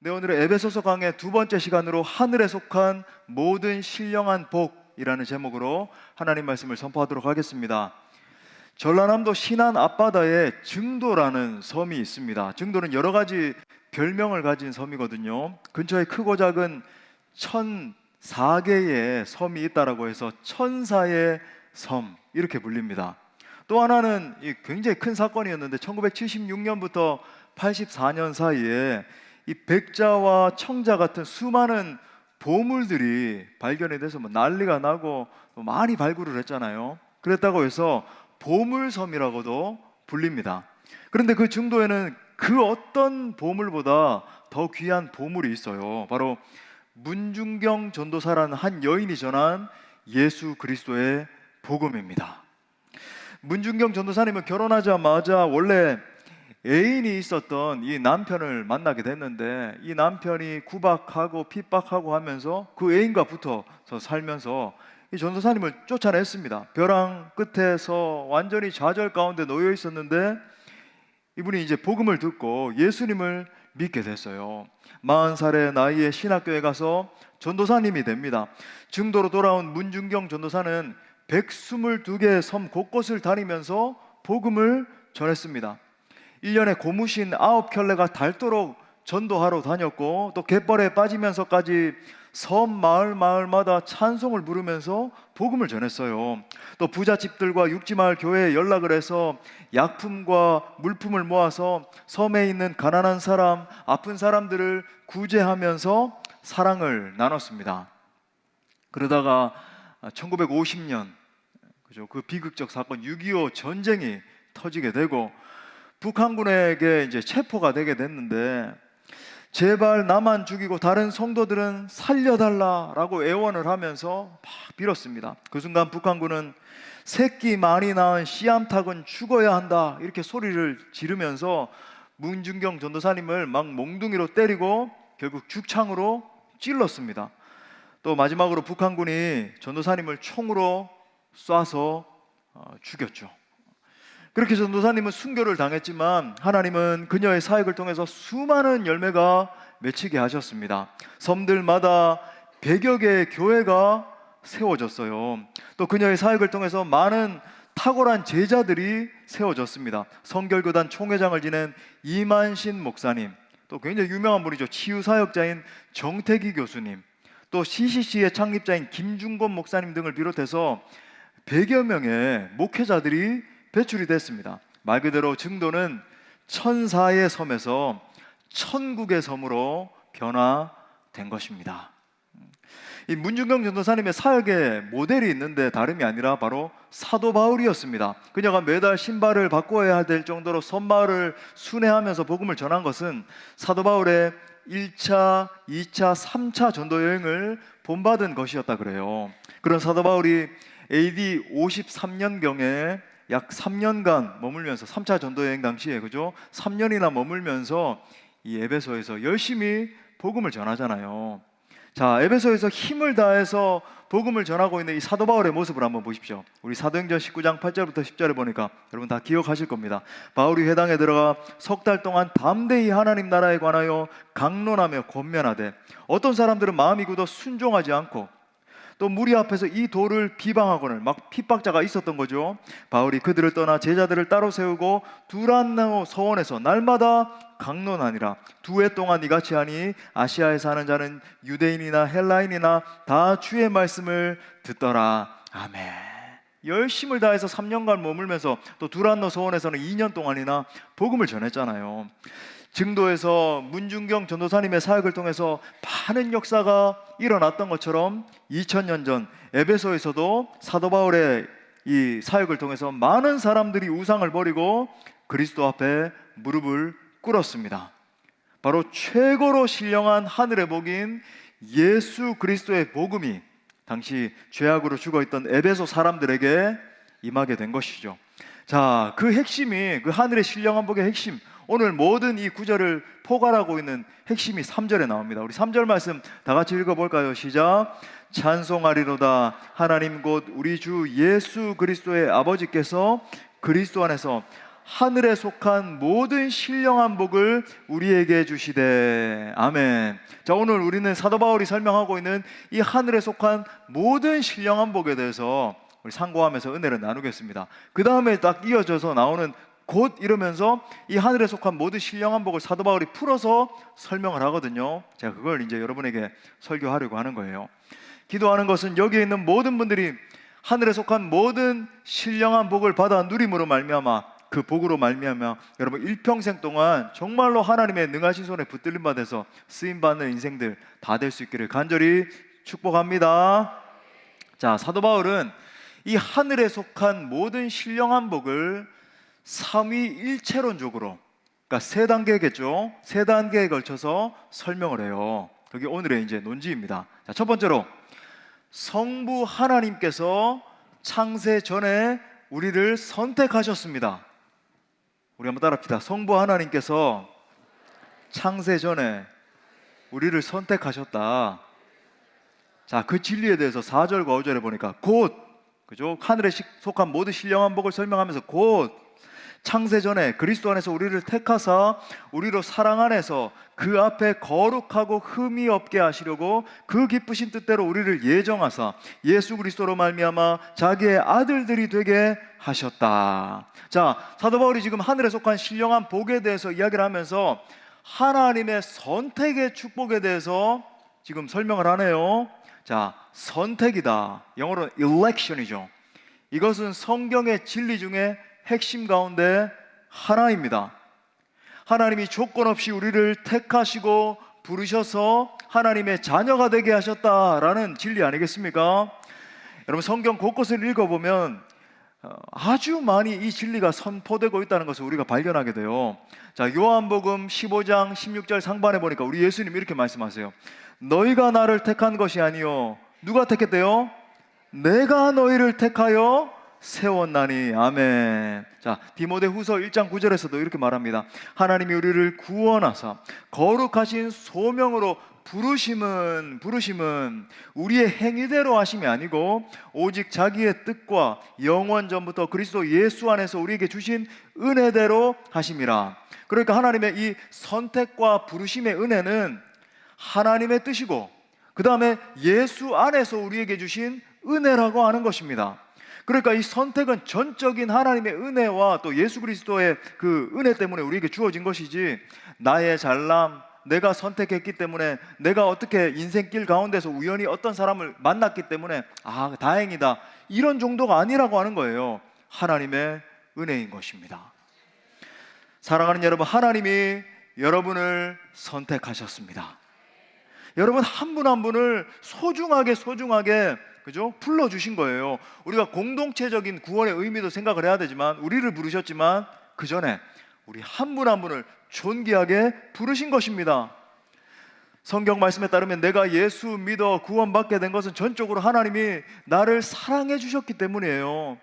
네, 오늘은 에베소서 강의 두 번째 시간으로 하늘에 속한 모든 신령한 복이라는 제목으로 하나님 말씀을 선포하도록 하겠습니다. 전라남도 신안 앞바다에 증도라는 섬이 있습니다. 증도는 여러 가지 별명을 가진 섬이거든요. 근처에 크고 작은 1004개의 섬이 있다라고 해서 천사의 섬 이렇게 불립니다. 또 하나는 굉장히 큰 사건이었는데 1976년부터 84년 사이에 이 백자와 청자 같은 수많은 보물들이 발견이 돼서 난리가 나고 많이 발굴을 했잖아요. 그랬다고 해서 보물섬이라고도 불립니다. 그런데 그 증도에는 그 어떤 보물보다 더 귀한 보물이 있어요. 바로 문중경 전도사라는 한 여인이 전한 예수 그리스도의 복음입니다. 문중경 전도사님은 결혼하자마자 원래 애인이 있었던 이 남편을 만나게 됐는데, 이 남편이 구박하고 핍박하고 하면서 그 애인과 붙어서 살면서 이 전도사님을 쫓아냈습니다. 벼랑 끝에서 완전히 좌절 가운데 놓여 있었는데, 이분이 이제 복음을 듣고 예수님을 믿게 됐어요. 40살의 나이에 신학교에 가서 전도사님이 됩니다. 증도로 돌아온 문중경 전도사는 122개의 섬 곳곳을 다니면서 복음을 전했습니다. 1년에 고무신 9켤레가 닳도록 전도하러 다녔고, 또 갯벌에 빠지면서까지 섬 마을마다 찬송을 부르면서 복음을 전했어요. 또 부잣집들과 육지마을 교회에 연락을 해서 약품과 물품을 모아서 섬에 있는 가난한 사람, 아픈 사람들을 구제하면서 사랑을 나눴습니다. 그러다가 1950년 그 비극적 사건 6.25 전쟁이 터지게 되고 북한군에게 이제 체포가 되게 됐는데, 제발 나만 죽이고 다른 성도들은 살려달라라고 애원을 하면서 막 빌었습니다. 그 순간 북한군은 새끼 많이 낳은 씨암탉은 죽어야 한다 이렇게 소리를 지르면서 문중경 전도사님을 막 몽둥이로 때리고 결국 죽창으로 찔렀습니다. 또 마지막으로 북한군이 전도사님을 총으로 쏴서 죽였죠. 그렇게 전도사님은 순교를 당했지만 하나님은 그녀의 사역을 통해서 수많은 열매가 맺히게 하셨습니다. 섬들마다 100여 개의 교회가 세워졌어요. 또 그녀의 사역을 통해서 많은 탁월한 제자들이 세워졌습니다. 성결교단 총회장을 지낸 이만신 목사님, 또 굉장히 유명한 분이죠. 치유사역자인 정태기 교수님, 또 CCC의 창립자인 김중곤 목사님 등을 비롯해서 100여 명의 목회자들이 배출이 됐습니다. 말 그대로 증도는 천사의 섬에서 천국의 섬으로 변화된 것입니다. 이 문중경 전도사님의 사역의 모델이 있는데 다름이 아니라 바로 사도 바울이었습니다. 그녀가 매달 신발을 바꿔야 될 정도로 섬마을을 순회하면서 복음을 전한 것은 사도 바울의 1차, 2차, 3차 전도 여행을 본받은 것이었다 그래요. 그런 사도 바울이 AD 53년경에 약 3년간 머물면서 3차 전도 여행 당시에 3년이나 머물면서 이 에베소에서 열심히 복음을 전하잖아요. 자, 에베소에서 힘을 다해서 복음을 전하고 있는 이 사도 바울의 모습을 한번 보십시오. 우리 사도행전 19장 8절부터 10절에 보니까 여러분 다 기억하실 겁니다. 바울이 회당에 들어가 석 달 동안 담대히 하나님 나라에 관하여 강론하며 권면하되, 어떤 사람들은 마음이 굳어 순종하지 않고 또 무리 앞에서 이 도를 비방하고는 막 핍박자가 있었던 거죠. 바울이 그들을 떠나 제자들을 따로 세우고 두란노 서원에서 날마다 강론하니라. 2해 동안 이같이 하니 아시아에 사는 자는 유대인이나 헬라인이나 다 주의 말씀을 듣더라. 아멘. 열심을 다해서 3년간 머물면서 또 두란노 서원에서는 2년 동안이나 복음을 전했잖아요. 증도에서 문중경 전도사님의 사역을 통해서 많은 역사가 일어났던 것처럼 2000년 전 에베소에서도 사도 바울의 이 사역을 통해서 많은 사람들이 우상을 버리고 그리스도 앞에 무릎을 꿇었습니다. 바로 최고로 신령한 하늘의 복인 예수 그리스도의 복음이 당시 죄악으로 죽어있던 에베소 사람들에게 임하게 된 것이죠. 자, 그 핵심이, 그 하늘의 신령한 복의 핵심, 오늘 모든 이 구절을 포괄하고 있는 핵심이 3절에 나옵니다. 우리 3절 말씀 다 같이 읽어볼까요? 시작. 찬송하리로다 하나님 곧 우리 주 예수 그리스도의 아버지께서 그리스도 안에서 하늘에 속한 모든 신령한 복을 우리에게 주시되. 아멘. 자, 오늘 우리는 사도 바울이 설명하고 있는 이 하늘에 속한 모든 신령한 복에 대해서 우리 상고하면서 은혜를 나누겠습니다. 그 다음에 딱 이어져서 나오는 곧 이러면서 이 하늘에 속한 모든 신령한 복을 사도 바울이 풀어서 설명을 하거든요. 제가 그걸 이제 여러분에게 설교하려고 하는 거예요. 기도하는 것은 여기에 있는 모든 분들이 하늘에 속한 모든 신령한 복을 받아 누림으로 말미암아, 그 복으로 말미암아 여러분 일평생 동안 정말로 하나님의 능하신 손에 붙들림 받아서 쓰임받는 인생들 다 될 수 있기를 간절히 축복합니다. 자, 사도 바울은 이 하늘에 속한 모든 신령한 복을 삼위일체론적으로, 그러니까 세 단계겠죠. 세 단계에 걸쳐서 설명을 해요. 그게 오늘의 이제 논지입니다. 자, 첫 번째로 성부 하나님께서 창세 전에 우리를 선택하셨습니다. 우리 한번 따라합시다. 성부 하나님께서 창세 전에 우리를 선택하셨다. 자, 그 진리에 대해서 4절과 5절에 보니까 곧, 그죠? 하늘에 속한 모든 신령한 복을 설명하면서 곧 창세 전에 그리스도 안에서 우리를 택하사 우리로 사랑 안에서 그 앞에 거룩하고 흠이 없게 하시려고 그 기쁘신 뜻대로 우리를 예정하사 예수 그리스도로 말미암아 자기의 아들들이 되게 하셨다. 자, 사도 바울이 지금 하늘에 속한 신령한 복에 대해서 이야기를 하면서 하나님의 선택의 축복에 대해서 지금 설명을 하네요. 자, 선택이다. 영어로 election이죠. 이것은 성경의 진리 중에 핵심 가운데 하나입니다. 하나님이 조건 없이 우리를 택하시고 부르셔서 하나님의 자녀가 되게 하셨다라는 진리 아니겠습니까? 여러분, 성경 곳곳을 읽어보면 아주 많이 이 진리가 선포되고 있다는 것을 우리가 발견하게 돼요. 자, 요한복음 15장 16절 상반에 보니까 우리 예수님 이렇게 말씀하세요. 너희가 나를 택한 것이 아니요 누가 택했대요? 내가 너희를 택하여 세웠나니. 아멘. 자, 디모데후서 1장 9절에서도 이렇게 말합니다. 하나님이 우리를 구원하사 거룩하신 소명으로 부르심은 우리의 행위대로 하심이 아니고 오직 자기의 뜻과 영원 전부터 그리스도 예수 안에서 우리에게 주신 은혜대로 하심이라. 그러니까 하나님의 이 선택과 부르심의 은혜는 하나님의 뜻이고 그 다음에 예수 안에서 우리에게 주신 은혜라고 하는 것입니다. 그러니까 이 선택은 전적인 하나님의 은혜와 또 예수 그리스도의 그 은혜 때문에 우리에게 주어진 것이지, 나의 잘남, 내가 선택했기 때문에, 내가 어떻게 인생길 가운데서 우연히 어떤 사람을 만났기 때문에 다행이다, 이런 정도가 아니라고 하는 거예요. 하나님의 은혜인 것입니다. 사랑하는 여러분, 하나님이 여러분을 선택하셨습니다. 여러분 한 분 한 분을 소중하게 그죠? 불러주신 거예요. 우리가 공동체적인 구원의 의미도 생각을 해야 되지만, 우리를 부르셨지만 그 전에 우리 한 분 한 분을 존귀하게 부르신 것입니다. 성경 말씀에 따르면 내가 예수 믿어 구원받게 된 것은 전적으로 하나님이 나를 사랑해 주셨기 때문이에요.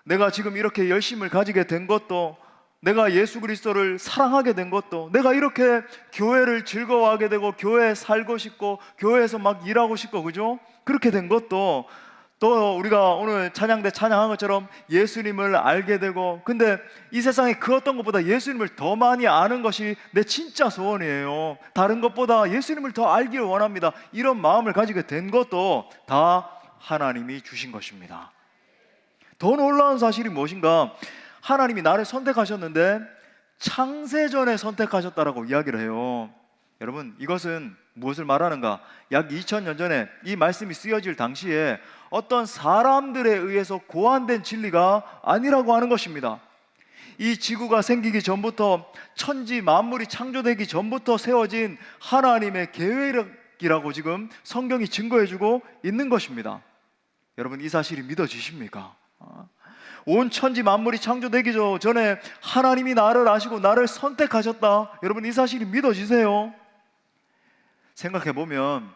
내가 지금 이렇게 열심을 가지게 된 것도, 내가 예수 그리스도를 사랑하게 된 것도, 내가 이렇게 교회를 즐거워하게 되고 교회에 살고 싶고 교회에서 막 일하고 싶고, 그죠? 그렇게 된 것도, 또 우리가 오늘 찬양대 찬양한 것처럼 예수님을 알게 되고, 근데 이 세상에 그 어떤 것보다 예수님을 더 많이 아는 것이 내 진짜 소원이에요. 다른 것보다 예수님을 더 알기를 원합니다. 이런 마음을 가지게 된 것도 다 하나님이 주신 것입니다. 더 놀라운 사실이 무엇인가? 하나님이 나를 선택하셨는데 창세전에 선택하셨다라고 이야기를 해요. 여러분, 이것은 무엇을 말하는가? 약 2000년 전에 이 말씀이 쓰여질 당시에 어떤 사람들에 의해서 고안된 진리가 아니라고 하는 것입니다. 이 지구가 생기기 전부터, 천지 만물이 창조되기 전부터 세워진 하나님의 계획이라고 지금 성경이 증거해주고 있는 것입니다. 여러분, 이 사실이 믿어지십니까? 온 천지 만물이 창조되기 전에 하나님이 나를 아시고 나를 선택하셨다. 여러분, 이 사실이 믿어지세요? 생각해보면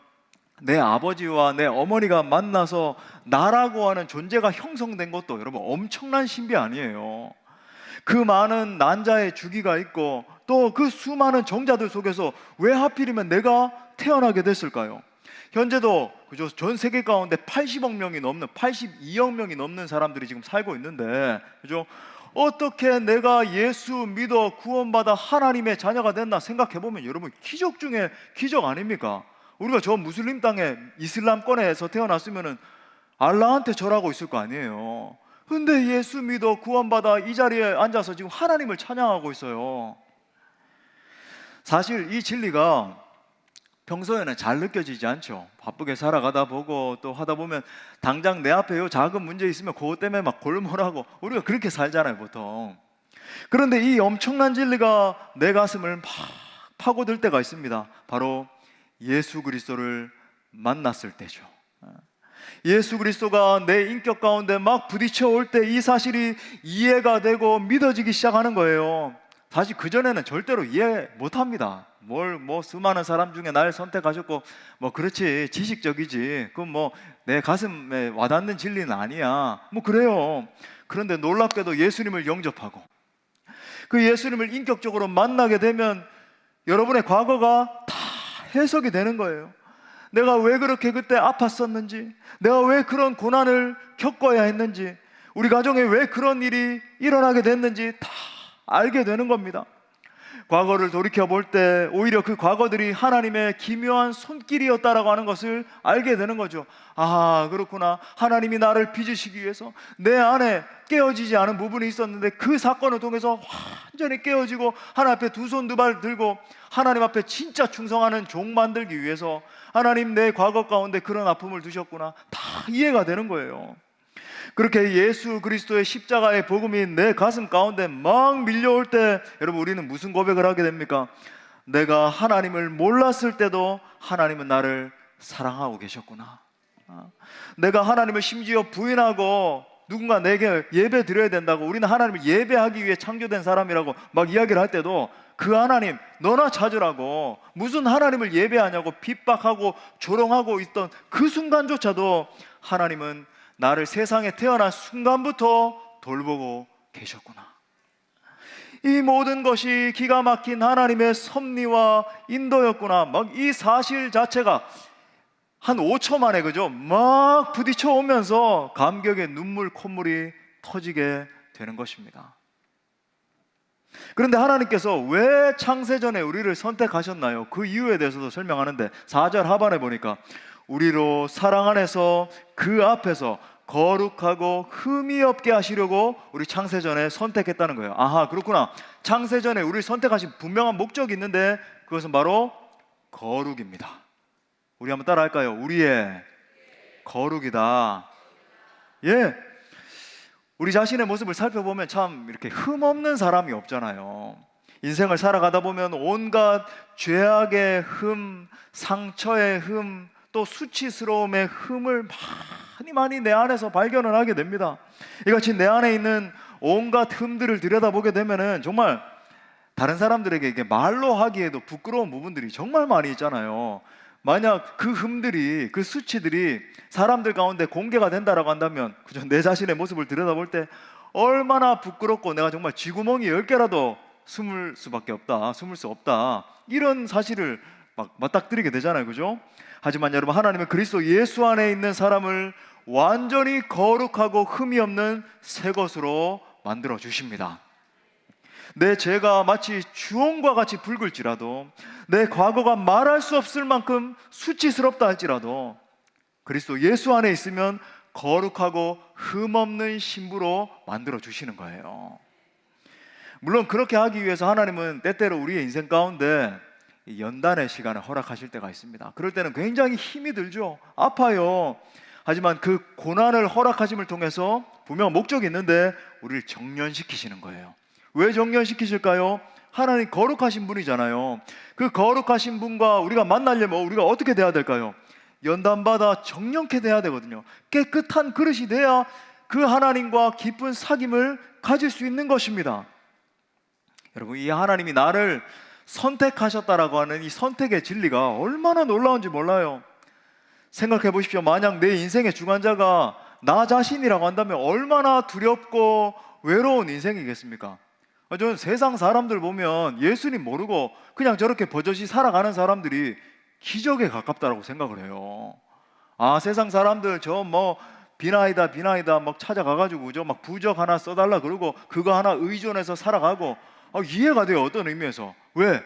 내 아버지와 내 어머니가 만나서 나라고 하는 존재가 형성된 것도 여러분 엄청난 신비 아니에요? 그 많은 난자의 주기가 있고 또 그 수많은 정자들 속에서 왜 하필이면 내가 태어나게 됐을까요? 현재도 그죠? 전 세계 가운데 80억 명이 넘는, 82억 명이 넘는 사람들이 지금 살고 있는데, 그죠? 어떻게 내가 예수 믿어 구원받아 하나님의 자녀가 됐나 생각해보면 여러분, 기적 중에 기적 아닙니까? 우리가 저 무슬림 땅에 이슬람권에서 태어났으면 알라한테 절하고 있을 거 아니에요. 근데 예수 믿어 구원받아 이 자리에 앉아서 지금 하나님을 찬양하고 있어요. 사실 이 진리가 평소에는 잘 느껴지지 않죠. 바쁘게 살아가다 보고 또 하다 보면 당장 내 앞에 요 작은 문제 있으면 그것 때문에 막 골몰하고 우리가 그렇게 살잖아요, 보통. 그런데 이 엄청난 진리가 내 가슴을 막 파고들 때가 있습니다. 바로 예수 그리스도를 만났을 때죠. 예수 그리스도가 내 인격 가운데 막 부딪혀 올 때 이 사실이 이해가 되고 믿어지기 시작하는 거예요. 사실 그전에는 절대로 이해 못합니다. 수많은 사람 중에 날 선택하셨고 그렇지, 지식적이지, 그건 내 가슴에 와닿는 진리는 아니야, 그래요. 그런데 놀랍게도 예수님을 영접하고 그 예수님을 인격적으로 만나게 되면 여러분의 과거가 다 해석이 되는 거예요. 내가 왜 그렇게 그때 아팠었는지, 내가 왜 그런 고난을 겪어야 했는지, 우리 가정에 왜 그런 일이 일어나게 됐는지 다 알게 되는 겁니다. 과거를 돌이켜볼 때 오히려 그 과거들이 하나님의 기묘한 손길이었다라고 하는 것을 알게 되는 거죠. 아, 그렇구나. 하나님이 나를 빚으시기 위해서 내 안에 깨어지지 않은 부분이 있었는데 그 사건을 통해서 완전히 깨어지고 하나님 앞에 두 손 두 발 들고 하나님 앞에 진짜 충성하는 종 만들기 위해서 하나님 내 과거 가운데 그런 아픔을 두셨구나. 다 이해가 되는 거예요. 그렇게 예수 그리스도의 십자가의 복음이 내 가슴 가운데 막 밀려올 때 여러분, 우리는 무슨 고백을 하게 됩니까? 내가 하나님을 몰랐을 때도 하나님은 나를 사랑하고 계셨구나. 내가 하나님을 심지어 부인하고 누군가 내게 예배 드려야 된다고, 우리는 하나님을 예배하기 위해 창조된 사람이라고 막 이야기를 할 때도 그 하나님 너나 찾으라고, 무슨 하나님을 예배하냐고 핍박하고 조롱하고 있던 그 순간조차도 하나님은 나를 세상에 태어난 순간부터 돌보고 계셨구나. 이 모든 것이 기가 막힌 하나님의 섭리와 인도였구나. 이 사실 자체가 한 5초 만에 막 부딪혀 오면서 감격의 눈물 콧물이 터지게 되는 것입니다. 그런데 하나님께서 왜 창세전에 우리를 선택하셨나요? 그 이유에 대해서도 설명하는데 4절 하반에 보니까 우리로 사랑 안에서 그 앞에서 거룩하고 흠이 없게 하시려고 우리 창세전에 선택했다는 거예요. 아하, 그렇구나. 창세전에 우리를 선택하신 분명한 목적이 있는데 그것은 바로 거룩입니다. 우리 한번 따라 할까요? 우리의 거룩이다. 예. 우리 자신의 모습을 살펴보면 참 이렇게 흠 없는 사람이 없잖아요. 인생을 살아가다 보면 온갖 죄악의 흠, 상처의 흠, 또 수치스러움의 흠을 많이 내 안에서 발견을 하게 됩니다. 이같이 내 안에 있는 온갖 흠들을 들여다보게 되면은 정말 다른 사람들에게 이게 말로 하기에도 부끄러운 부분들이 정말 많이 있잖아요. 만약 그 흠들이, 그 수치들이 사람들 가운데 공개가 된다라고 한다면 그저 내 자신의 모습을 들여다볼 때 얼마나 부끄럽고 내가 정말 쥐구멍이 10개라도 숨을 수밖에 없다, 숨을 수 없다, 이런 사실을 막 맞닥뜨리게 되잖아요. 그죠? 하지만 여러분, 하나님은 그리스도 예수 안에 있는 사람을 완전히 거룩하고 흠이 없는 새 것으로 만들어 주십니다. 내 죄가 마치 주홍과 같이 붉을지라도, 내 과거가 말할 수 없을 만큼 수치스럽다 할지라도 그리스도 예수 안에 있으면 거룩하고 흠없는 신부로 만들어 주시는 거예요. 물론 그렇게 하기 위해서 하나님은 때때로 우리의 인생 가운데 연단의 시간을 허락하실 때가 있습니다. 그럴 때는 굉장히 힘이 들죠. 아파요. 하지만 그 고난을 허락하심을 통해서 분명 목적이 있는데 우리를 정련시키시는 거예요. 왜 정련시키실까요? 하나님 거룩하신 분이잖아요. 그 거룩하신 분과 우리가 만나려면 우리가 어떻게 돼야 될까요? 연단받아 정령케 돼야 되거든요. 깨끗한 그릇이 돼야 그 하나님과 깊은 사귐을 가질 수 있는 것입니다. 여러분, 이 하나님이 나를 선택하셨다라고 하는 이 선택의 진리가 얼마나 놀라운지 몰라요. 생각해 보십시오. 만약 내 인생의 주관자가 나 자신이라고 한다면 얼마나 두렵고 외로운 인생이겠습니까? 저는 세상 사람들 보면 예수님 모르고 그냥 저렇게 버젓이 살아가는 사람들이 기적에 가깝다라고 생각을 해요. 아, 세상 사람들 저 비나이다 비나이다 막 찾아가가지고 그죠? 막 부적 하나 써달라 그러고 그거 하나 의존해서 살아가고, 이해가 돼요. 어떤 의미에서. 왜?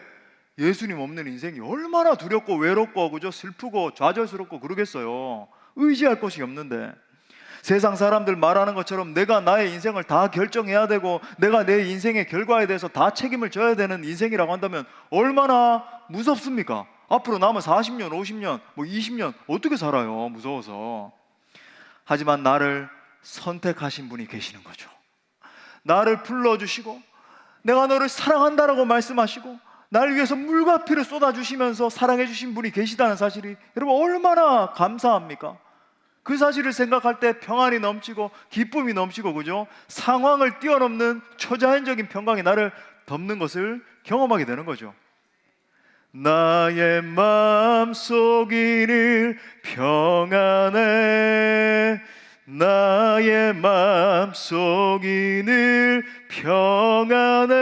예수님 없는 인생이 얼마나 두렵고 외롭고 그죠? 슬프고 좌절스럽고 그러겠어요. 의지할 곳이 없는데. 세상 사람들 말하는 것처럼 내가 나의 인생을 다 결정해야 되고 내가 내 인생의 결과에 대해서 다 책임을 져야 되는 인생이라고 한다면 얼마나 무섭습니까? 앞으로 남은 40년, 50년, 뭐 20년 어떻게 살아요? 무서워서. 하지만 나를 선택하신 분이 계시는 거죠. 나를 불러주시고 내가 너를 사랑한다라고 말씀하시고 나를 위해서 물과 피를 쏟아주시면서 사랑해 주신 분이 계시다는 사실이 여러분 얼마나 감사합니까? 그 사실을 생각할 때 평안이 넘치고 기쁨이 넘치고 그죠? 상황을 뛰어넘는 초자연적인 평강이 나를 덮는 것을 경험하게 되는 거죠. 나의 마음속이 늘 평안해, 나의 마음속이 늘 평안해.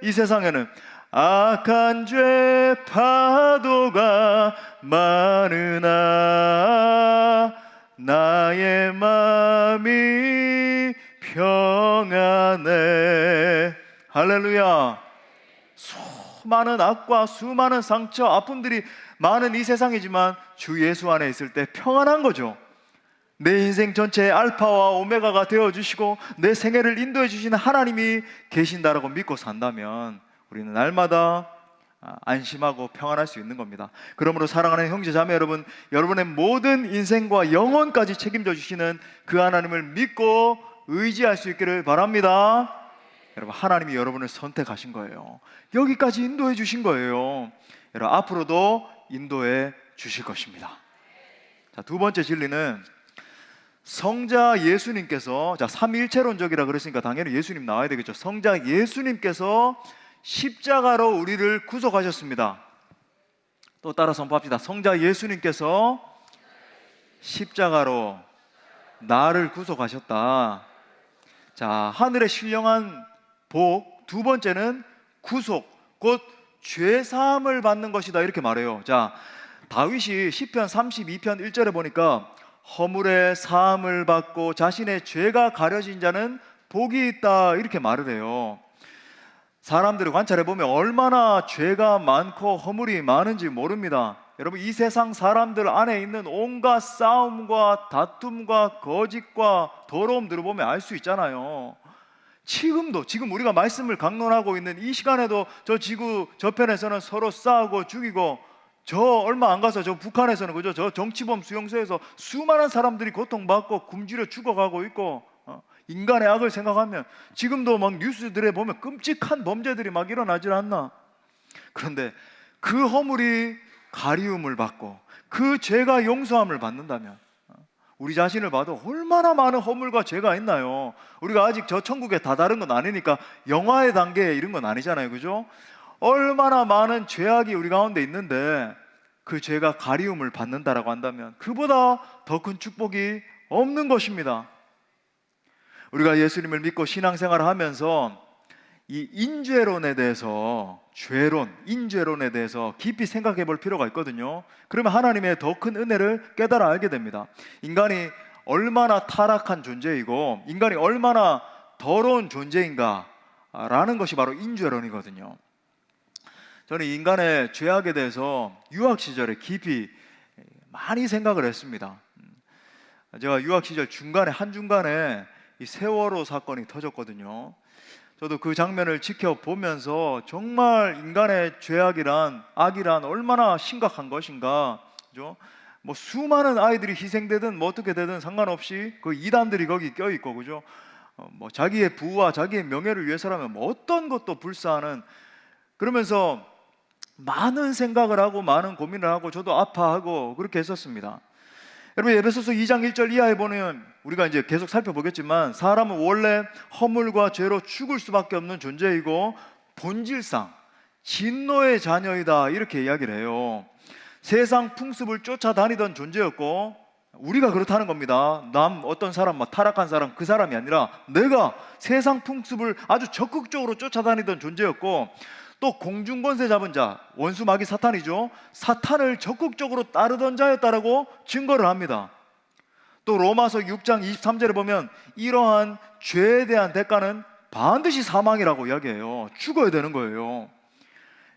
이 세상에는 악한 죄 파도가 많으나 나의 마음이 평안해. 할렐루야. 수많은 악과 수많은 상처, 아픔들이 많은 이 세상이지만 주 예수 안에 있을 때 평안한 거죠. 내 인생 전체의 알파와 오메가가 되어주시고 내 생애를 인도해 주시는 하나님이 계신다라고 믿고 산다면 우리는 날마다 안심하고 평안할 수 있는 겁니다. 그러므로 사랑하는 형제 자매 여러분, 여러분의 모든 인생과 영혼까지 책임져 주시는 그 하나님을 믿고 의지할 수 있기를 바랍니다. 여러분, 하나님이 여러분을 선택하신 거예요. 여기까지 인도해 주신 거예요. 여러분, 앞으로도 인도해 주실 것입니다. 자, 두 번째 진리는 성자 예수님께서, 자, 삼위일체론적이라 그랬으니까 당연히 예수님 나와야 되겠죠. 성자 예수님께서 십자가로 우리를 구속하셨습니다. 또 따라 선포합시다. 성자 예수님께서 십자가로 나를 구속하셨다. 자, 하늘의 신령한 복, 두 번째는 구속, 곧 죄사함을 받는 것이다 이렇게 말해요. 자, 다윗이 시편 32편 1절에 보니까 허물의 사함을 받고 자신의 죄가 가려진 자는 복이 있다 이렇게 말을 해요. 사람들을 관찰해 보면 얼마나 죄가 많고 허물이 많은지 모릅니다. 여러분, 이 세상 사람들 안에 있는 온갖 싸움과 다툼과 거짓과 더러움들을 보면 알 수 있잖아요. 지금 우리가 말씀을 강론하고 있는 이 시간에도 저 지구 저편에서는 서로 싸우고 죽이고, 저 얼마 안 가서 저 북한에서는 그죠? 저 정치범 수용소에서 수많은 사람들이 고통받고 굶주려 죽어가고 있고, 인간의 악을 생각하면 지금도 막 뉴스들에 보면 끔찍한 범죄들이 막 일어나질 않나? 그런데 그 허물이 가리움을 받고 그 죄가 용서함을 받는다면 우리 자신을 봐도 얼마나 많은 허물과 죄가 있나요? 우리가 아직 저 천국에 다다른 건 아니니까 영화의 단계에 이런 건 아니잖아요, 그죠? 얼마나 많은 죄악이 우리 가운데 있는데 그 죄가 가리움을 받는다라고 한다면 그보다 더 큰 축복이 없는 것입니다. 우리가 예수님을 믿고 신앙생활을 하면서 이 인죄론에 대해서, 죄론, 인죄론에 대해서 깊이 생각해 볼 필요가 있거든요. 그러면 하나님의 더 큰 은혜를 깨달아 알게 됩니다. 인간이 얼마나 타락한 존재이고 인간이 얼마나 더러운 존재인가 라는 것이 바로 인죄론이거든요. 저는 인간의 죄악에 대해서 유학 시절에 깊이 많이 생각을 했습니다. 제가 유학 시절 한중간에 이 세월호 사건이 터졌거든요. 저도 그 장면을 지켜보면서 정말 인간의 죄악이란, 악이란 얼마나 심각한 것인가, 그죠? 뭐 수많은 아이들이 희생되든 뭐 어떻게 되든 상관없이 그 이단들이 거기 껴있고, 그죠? 뭐 자기의 부와 자기의 명예를 위해서라면 뭐 어떤 것도 불사하는, 그러면서 많은 생각을 하고 많은 고민을 하고 저도 아파하고 그렇게 했었습니다. 여러분, 에베소서 2장 1절 이하에 보면 우리가 이제 계속 살펴보겠지만 사람은 원래 허물과 죄로 죽을 수밖에 없는 존재이고 본질상 진노의 자녀이다 이렇게 이야기를 해요. 세상 풍습을 쫓아다니던 존재였고, 우리가 그렇다는 겁니다. 어떤 사람, 타락한 사람, 그 사람이 아니라 내가 세상 풍습을 아주 적극적으로 쫓아다니던 존재였고, 또 공중권세 잡은 자, 원수 마귀 사탄이죠. 사탄을 적극적으로 따르던 자였다라고 증거를 합니다. 또 로마서 6장 23절에 보면 이러한 죄에 대한 대가는 반드시 사망이라고 이야기해요. 죽어야 되는 거예요.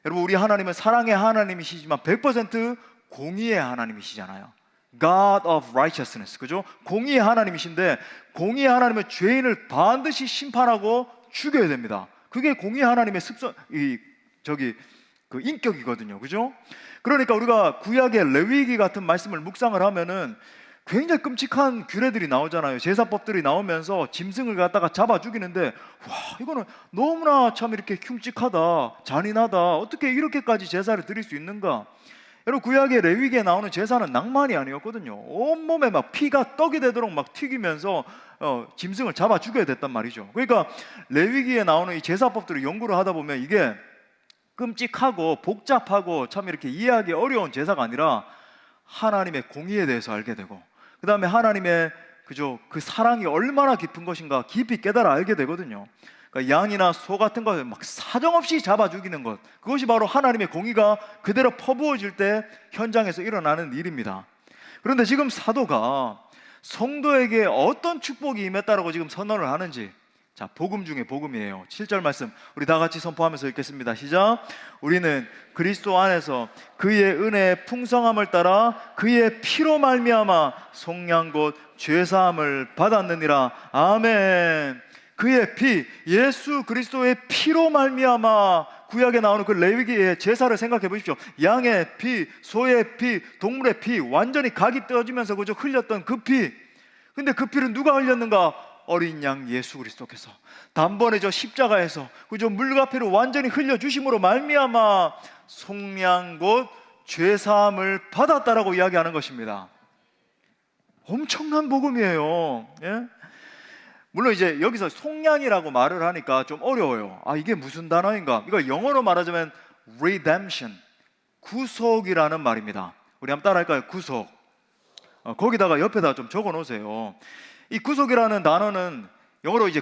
여러분, 우리 하나님은 사랑의 하나님이시지만 100% 공의의 하나님이시잖아요. God of righteousness, 그죠? 공의의 하나님이신데 공의의 하나님은 죄인을 반드시 심판하고 죽여야 됩니다. 그게 공의의 하나님의 그 인격이거든요, 그죠? 그러니까 우리가 구약의 레위기 같은 말씀을 묵상을 하면은 굉장히 끔찍한 규례들이 나오잖아요. 제사법들이 나오면서 짐승을 갖다가 잡아 죽이는데, 와, 이거는 너무나 참 이렇게 흉측하다, 잔인하다, 어떻게 이렇게까지 제사를 드릴 수 있는가? 여러분, 구약의 레위기에 나오는 제사는 낭만이 아니었거든요. 온몸에 막 피가 떡이 되도록 막 튀기면서 짐승을 잡아 죽여야 됐단 말이죠. 그러니까 레위기에 나오는 이 제사법들을 연구를 하다 보면 이게 끔찍하고 복잡하고 참 이렇게 이해하기 어려운 제사가 아니라 하나님의 공의에 대해서 알게 되고, 그 다음에 하나님의 그 사랑이 얼마나 깊은 것인가 깊이 깨달아 알게 되거든요. 그러니까 양이나 소 같은 것을 막 사정없이 잡아 죽이는 것, 그것이 바로 하나님의 공의가 그대로 퍼부어질 때 현장에서 일어나는 일입니다. 그런데 지금 사도가 성도에게 어떤 축복이 임했다라고 지금 선언을 하는지, 자, 복음 중에 복음이에요. 7절 말씀 우리 다 같이 선포하면서 읽겠습니다. 시작. 우리는 그리스도 안에서 그의 은혜의 풍성함을 따라 그의 피로 말미암아 속량 곧 죄사함을 받았느니라. 아멘. 그의 피, 예수 그리스도의 피로 말미암아. 구약에 나오는 그 레위기의 제사를 생각해 보십시오. 양의 피, 소의 피, 동물의 피, 완전히 각이 떼어지면서 그저 흘렸던 그 피. 근데 그 피를 누가 흘렸는가? 어린 양 예수 그리스도께서 단번에 저 십자가에서 그저 물과 피를 완전히 흘려주심으로 말미암아 속량 곧 죄사함을 받았다라고 이야기하는 것입니다. 엄청난 복음이에요. 예? 물론 이제 여기서 속량이라고 말을 하니까 좀 어려워요. 아, 이게 무슨 단어인가? 이거 영어로 말하자면 redemption, 구속이라는 말입니다. 우리 한번 따라할까요? 구속. 거기다가 옆에다 좀 적어 놓으세요. 이 구속이라는 단어는 영어로 이제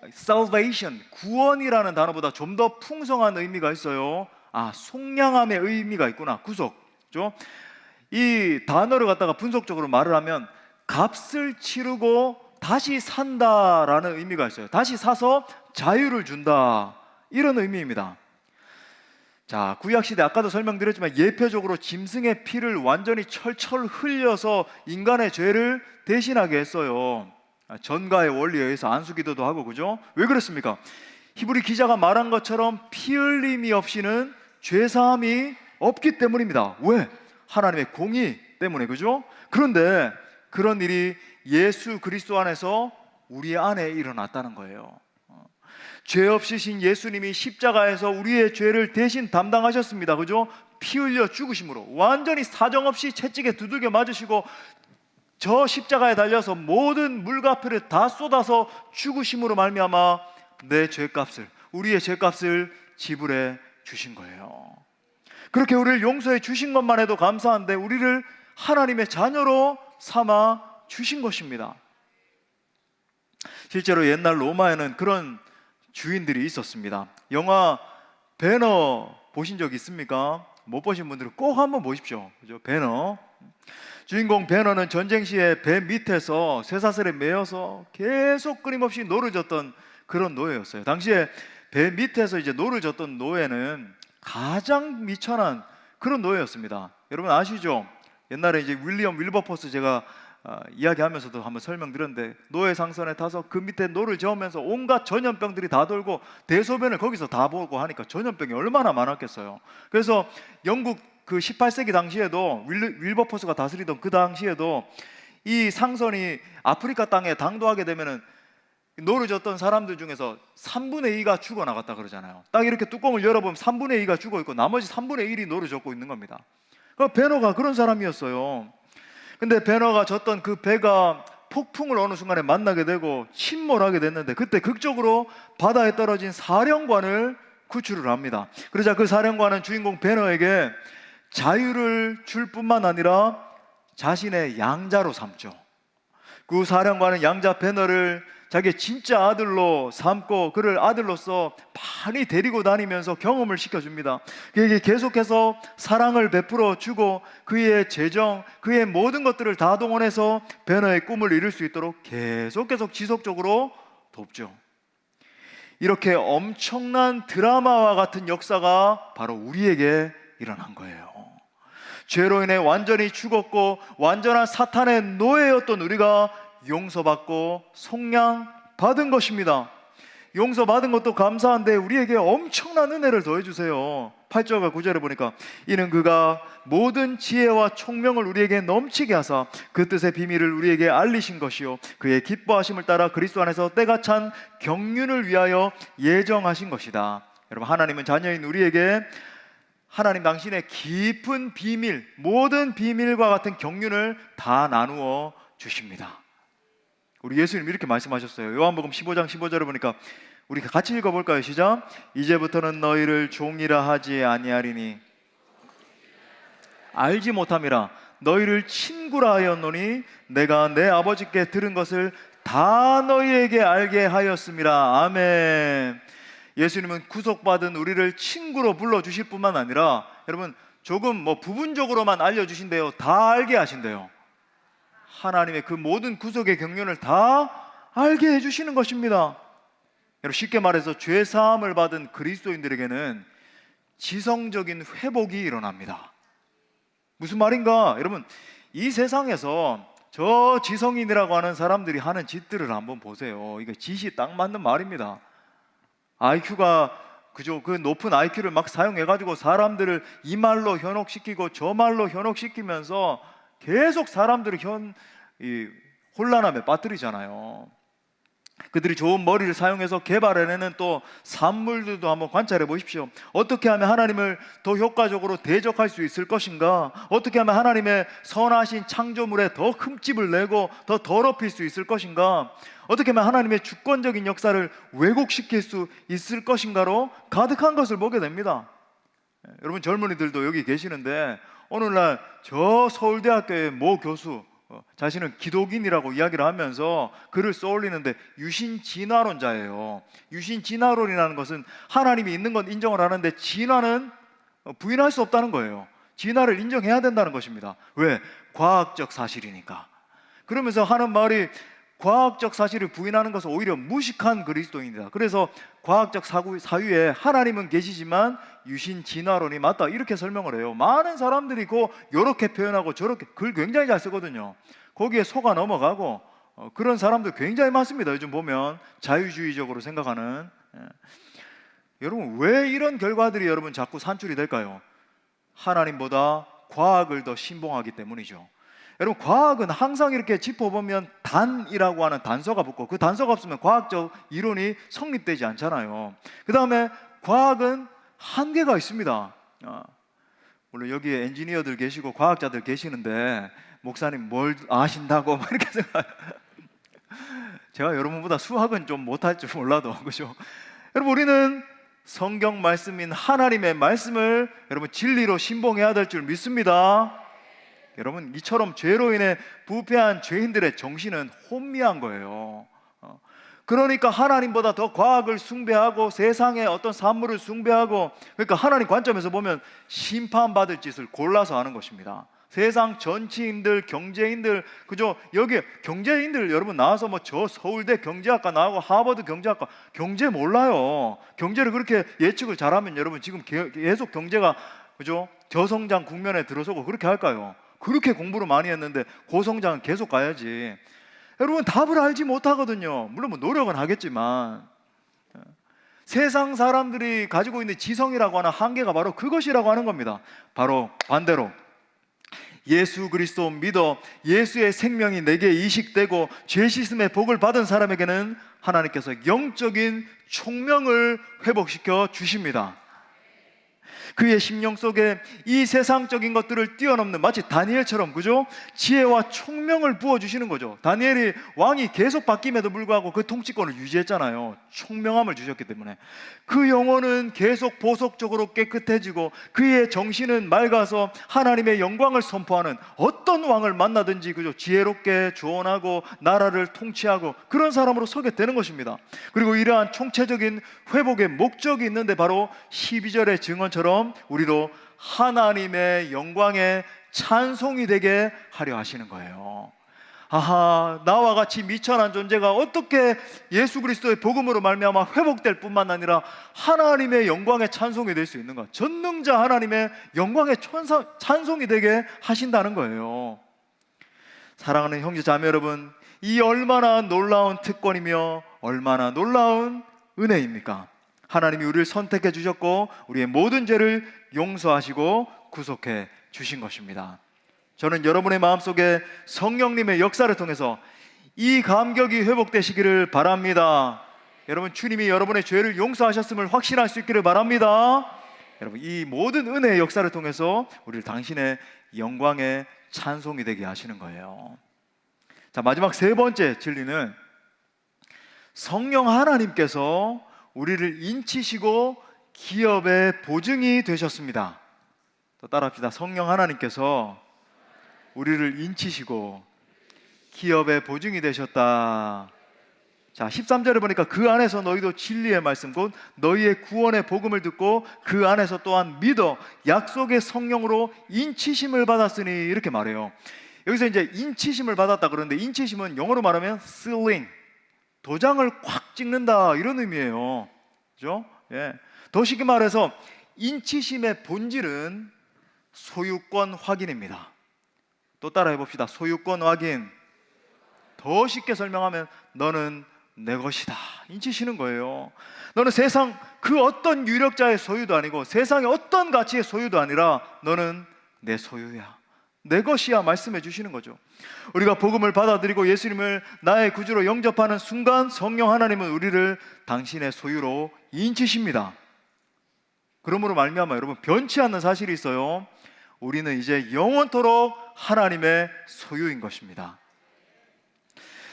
salvation, 구원이라는 단어보다 좀 더 풍성한 의미가 있어요. 아, 속량함의 의미가 있구나. 구속. 그죠? 이 단어를 갖다가 분석적으로 말을 하면 값을 치르고 다시 산다라는 의미가 있어요. 다시 사서 자유를 준다, 이런 의미입니다. 자, 구약시대 아까도 설명드렸지만 예표적으로 짐승의 피를 완전히 철철 흘려서 인간의 죄를 대신하게 했어요. 전가의 원리에 의해서 안수기도도 하고, 그죠? 왜 그렇습니까? 히브리 기자가 말한 것처럼 피 흘림이 없이는 죄사함이 없기 때문입니다. 왜? 하나님의 공의 때문에, 그죠? 그런데 그런 일이 예수 그리스도 안에서 우리 안에 일어났다는 거예요. 죄 없으신 예수님이 십자가에서 우리의 죄를 대신 담당하셨습니다. 그죠? 피 흘려 죽으심으로 완전히 사정없이 채찍에 두들겨 맞으시고 저 십자가에 달려서 모든 물과 피를 다 쏟아서 죽으심으로 말미암아 내 죄값을, 우리의 죄값을 지불해 주신 거예요. 그렇게 우리를 용서해 주신 것만 해도 감사한데 우리를 하나님의 자녀로 삼아 주신 것입니다. 실제로 옛날 로마에는 그런 주인들이 있었습니다. 영화 배너 보신 적 있습니까? 못 보신 분들은 꼭 한번 보십시오. 그죠? 배너. 주인공 배너는 전쟁 시에 배 밑에서 쇠사슬에 매여서 계속 끊임없이 노를 젓던 그런 노예였어요. 당시에 배 밑에서 이제 노를 젓던 노예는 가장 미천한 그런 노예였습니다. 여러분 아시죠? 옛날에 이제 윌리엄 윌버포스 제가 이야기하면서도 한번 설명드렸는데, 노예 상선에 타서 그 밑에 노를 저으면서 온갖 전염병들이 다 돌고 대소변을 거기서 다 보고 하니까 전염병이 얼마나 많았겠어요. 그래서 영국 그 18세기 당시에도 윌버포스가 다스리던 그 당시에도 이 상선이 아프리카 땅에 당도하게 되면은 노를 젓던 사람들 중에서 3분의 2가 죽어나갔다 그러잖아요. 딱 이렇게 뚜껑을 열어보면 3분의 2가 죽어있고 나머지 3분의 1이 노를 젓고 있는 겁니다. 그러니까 베너가 그런 사람이었어요. 근데 베너가 졌던 그 배가 폭풍을 어느 순간에 만나게 되고 침몰하게 됐는데, 그때 극적으로 바다에 떨어진 사령관을 구출을 합니다. 그러자 그 사령관은 주인공 베너에게 자유를 줄 뿐만 아니라 자신의 양자로 삼죠. 그 사령관은 양자 베너를 자기의 진짜 아들로 삼고 그를 아들로서 많이 데리고 다니면서 경험을 시켜줍니다. 그에게 계속해서 사랑을 베풀어 주고 그의 재정, 그의 모든 것들을 다 동원해서 베너의 꿈을 이룰 수 있도록 계속 지속적으로 돕죠. 이렇게 엄청난 드라마와 같은 역사가 바로 우리에게 일어난 거예요. 죄로 인해 완전히 죽었고 완전한 사탄의 노예였던 우리가 용서받고 속량받은 것입니다. 용서받은 것도 감사한데 우리에게 엄청난 은혜를 더해주세요. 8절과 9절에 보니까 이는 그가 모든 지혜와 총명을 우리에게 넘치게 하사 그 뜻의 비밀을 우리에게 알리신 것이요 그의 기뻐하심을 따라 그리스도 안에서 때가 찬 경륜을 위하여 예정하신 것이다. 여러분, 하나님은 자녀인 우리에게 하나님 당신의 깊은 비밀, 모든 비밀과 같은 경륜을 다 나누어 주십니다. 우리 예수님 이렇게 말씀하셨어요. 요한복음 15장 15절을 보니까 우리 같이 읽어볼까요? 시작. 이제부터는 너희를 종이라 하지 아니하리니 알지 못함이라 너희를 친구라 하였노니 내가 내 아버지께 들은 것을 다 너희에게 알게 하였음이라. 아멘. 예수님은 구속받은 우리를 친구로 불러주실 뿐만 아니라 여러분 조금 부분적으로만 알려주신대요. 다 알게 하신대요. 하나님의 그 모든 구속의 경륜을 다 알게 해주시는 것입니다. 여러분, 쉽게 말해서 죄사함을 받은 그리스도인들에게는 지성적인 회복이 일어납니다. 무슨 말인가? 여러분, 이 세상에서 저 지성인이라고 하는 사람들이 하는 짓들을 한번 보세요. 이거 짓이 딱 맞는 말입니다. IQ가 그 높은 IQ를 막 사용해가지고 사람들을 이 말로 현혹시키고 저 말로 현혹시키면서 계속 사람들을 혼란함에 빠뜨리잖아요. 그들이 좋은 머리를 사용해서 개발해내는 또 산물들도 한번 관찰해 보십시오. 어떻게 하면 하나님을 더 효과적으로 대적할 수 있을 것인가? 어떻게 하면 하나님의 선하신 창조물에 더 흠집을 내고 더 더럽힐 수 있을 것인가? 어떻게 하면 하나님의 주권적인 역사를 왜곡시킬 수 있을 것인가로 가득한 것을 보게 됩니다. 여러분, 젊은이들도 여기 계시는데 오늘날 저 서울대학교의 모 교수 자신은 기독인이라고 이야기를 하면서 글을 써올리는데 유신진화론자예요. 유신진화론이라는 것은 하나님이 있는 건 인정을 하는데 진화는 부인할 수 없다는 거예요. 진화를 인정해야 된다는 것입니다. 왜? 과학적 사실이니까. 그러면서 하는 말이 과학적 사실을 부인하는 것은 오히려 무식한 그리스도인이다. 그래서 과학적 사유에 하나님은 계시지만 유신진화론이 맞다, 이렇게 설명을 해요. 많은 사람들이 이렇게 표현하고 저렇게 글 굉장히 잘 쓰거든요. 거기에 속아 넘어가고 그런 사람들 굉장히 많습니다. 요즘 보면 자유주의적으로 생각하는. 여러분, 왜 이런 결과들이 여러분 자꾸 산출이 될까요? 하나님보다 과학을 더 신봉하기 때문이죠. 여러분, 과학은 항상 이렇게 짚어보면 단이라고 하는 단서가 붙고 그 단서가 없으면 과학적 이론이 성립되지 않잖아요. 그 다음에 과학은 한계가 있습니다. 물론 여기에 엔지니어들 계시고 과학자들 계시는데 목사님 뭘 아신다고 막 이렇게 생각해요. 제가 여러분보다 수학은 좀 못할 줄 몰라도, 그죠? 여러분, 우리는 성경 말씀인 하나님의 말씀을 여러분 진리로 신봉해야 될 줄 믿습니다. 여러분, 이처럼 죄로 인해 부패한 죄인들의 정신은 혼미한 거예요. 그러니까 하나님보다 더 과학을 숭배하고 세상의 어떤 산물을 숭배하고, 그러니까 하나님 관점에서 보면 심판받을 짓을 골라서 하는 것입니다. 세상 정치인들, 경제인들, 그죠? 여기 경제인들 여러분 나와서 저 서울대 경제학과 나오고 하버드 경제학과, 경제 몰라요. 경제를 그렇게 예측을 잘하면 여러분 지금 계속 경제가, 그죠? 저성장 국면에 들어서고 그렇게 할까요? 그렇게 공부를 많이 했는데 고성장은 계속 가야지. 여러분, 답을 알지 못하거든요. 물론 노력은 하겠지만 세상 사람들이 가지고 있는 지성이라고 하는 한계가 바로 그것이라고 하는 겁니다. 바로 반대로 예수 그리스도 믿어 예수의 생명이 내게 이식되고 죄 씻음의 복을 받은 사람에게는 하나님께서 영적인 총명을 회복시켜 주십니다. 그의 심령 속에 이 세상적인 것들을 뛰어넘는, 마치 다니엘처럼, 그죠? 지혜와 총명을 부어주시는 거죠. 다니엘이 왕이 계속 바뀜에도 불구하고 그 통치권을 유지했잖아요. 총명함을 주셨기 때문에. 그 영혼은 계속 보속적으로 깨끗해지고 그의 정신은 맑아서 하나님의 영광을 선포하는, 어떤 왕을 만나든지, 그죠? 지혜롭게 조언하고 나라를 통치하고 그런 사람으로 서게 되는 것입니다. 그리고 이러한 총체적인 회복의 목적이 있는데, 바로 12절의 증언처럼 우리로 하나님의 영광에 찬송이 되게 하려 하시는 거예요. 아하, 나와 같이 미천한 존재가 어떻게 예수 그리스도의 복음으로 말미암아 회복될 뿐만 아니라 하나님의 영광에 찬송이 될 수 있는가? 전능자 하나님의 영광에 찬송이 되게 하신다는 거예요. 사랑하는 형제 자매 여러분, 이 얼마나 놀라운 특권이며 얼마나 놀라운 은혜입니까? 하나님이 우리를 선택해 주셨고 우리의 모든 죄를 용서하시고 구속해 주신 것입니다. 저는 여러분의 마음속에 성령님의 역사를 통해서 이 감격이 회복되시기를 바랍니다. 여러분, 주님이 여러분의 죄를 용서하셨음을 확신할 수 있기를 바랍니다. 여러분, 이 모든 은혜의 역사를 통해서 우리를 당신의 영광의 찬송이 되게 하시는 거예요. 자, 마지막 세 번째 진리는 성령 하나님께서 우리를 인치시고 기업의 보증이 되셨습니다. 또 따라합시다. 성령 하나님께서 우리를 인치시고 기업의 보증이 되셨다. 자, 13절에 보니까 그 안에서 너희도 진리의 말씀 곧 너희의 구원의 복음을 듣고 그 안에서 또한 믿어 약속의 성령으로 인치심을 받았으니, 이렇게 말해요. 여기서 이제 인치심을 받았다 그러는데, 인치심은 영어로 말하면 sealing, 도장을 콱 찍는다, 이런 의미예요. 그죠? 예. 더 쉽게 말해서 인치심의 본질은 소유권 확인입니다. 또 따라해 봅시다. 소유권 확인. 더 쉽게 설명하면 너는 내 것이다, 인치시는 거예요. 너는 세상 그 어떤 유력자의 소유도 아니고 세상의 어떤 가치의 소유도 아니라 너는 내 소유야, 내 것이야 말씀해 주시는 거죠. 우리가 복음을 받아들이고 예수님을 나의 구주로 영접하는 순간 성령 하나님은 우리를 당신의 소유로 인치십니다. 그러므로 말미암아 여러분, 변치 않는 사실이 있어요. 우리는 이제 영원토록 하나님의 소유인 것입니다.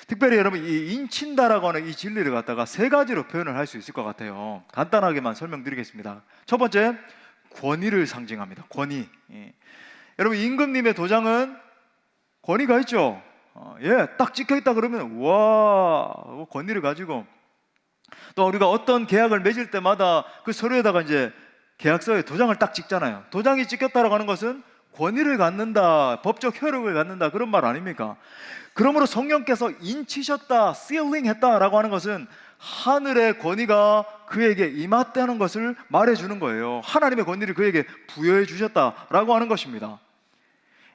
특별히 여러분, 이 인친다라고 하는 이 진리를 갖다가 세 가지로 표현을 할 수 있을 것 같아요. 간단하게만 설명드리겠습니다. 첫 번째, 권위를 상징합니다. 권위. 예. 여러분, 임금님의 도장은 권위가 있죠. 딱 찍혀있다 그러면 와, 권위를 가지고, 또 우리가 어떤 계약을 맺을 때마다 그 서류에다가 이제 계약서에 도장을 딱 찍잖아요. 도장이 찍혔다라고 하는 것은 권위를 갖는다, 법적 효력을 갖는다, 그런 말 아닙니까? 그러므로 성령께서 인치셨다, sealing 했다라고 하는 것은 하늘의 권위가 그에게 임했다는 것을 말해주는 거예요. 하나님의 권위를 그에게 부여해 주셨다라고 하는 것입니다.